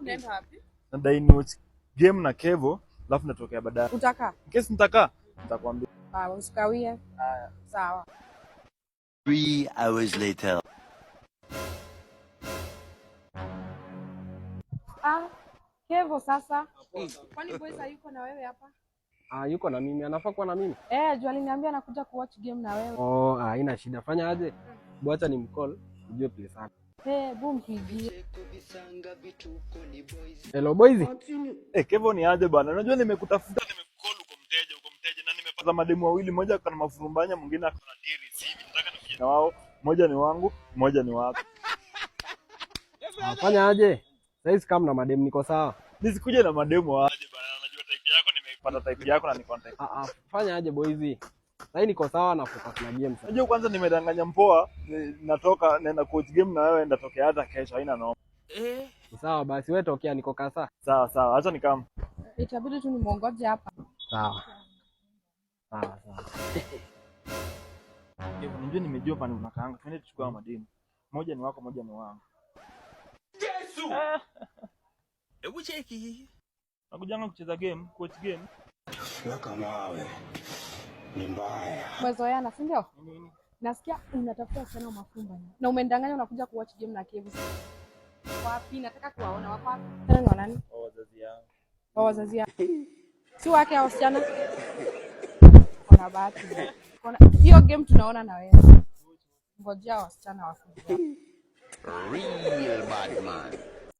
Unaenda wapi? Nadai ni watch game na Kevo, alafu natokea baadaye. Utaka? Kesi nitakaa, nitakwambia. Usikawie. Haya. Sawa. 3 hours later. Kevo sasa. Kwani boys hayuko na wewe hapa? Yuko na mimi, anafaa kuwa na mimi. Juu aliniambia anakuja kuwatch game na wewe. Haina shida. Fanya aje? Bwacha ni mcall, ujue place yako. Mpigie. Hello boys. Kevo ni aje bana? Unajua nimekutafuta, nimekucall uko mteja na nimepata mademu wawili, mmoja kana mafurumbanya, mwingine akona diri. Hivi nataka nifike na wao. Mmoja ni wangu, mmoja ni wako. Fanya aje? Sasa kama na mademu niko sawa. Nisikuje na mademu aje bana? Unajua type yako, nimepata type yako na niko type. Fanya aje boys? Sasa niko sawa na focus na game. Unajua kwanza nimedanganya mpoa, natoka naenda coach game na wewe ndatokea hata kesho, haina noma. Sawa basi wewe tokea, niko kasa. Sawa, acha nikam. Itabidi tu nimuongoje hapa. Sawa. Unajua nimejua pale unakaanga. Twende tuchukue mademu. Moja ni wako, moja ni wangu. Yesu. Hebu cheki. Nakujanga kucheza game, coach game. Kama wewe ni mbaya. Umezoeana, si ndio? Nasikia unatafuta sana mafumba. Na umendanganya unakuja kuwatch game na Kevo. Wapi? Nataka kuwaona wapi? Tena ni nani? Wazazi yangu. Wazazi yangu. Si wake au wasichana? Kuna bahati. Hiyo game tunaona na wewe. Ngojea wasichana wafuge. Real bad man.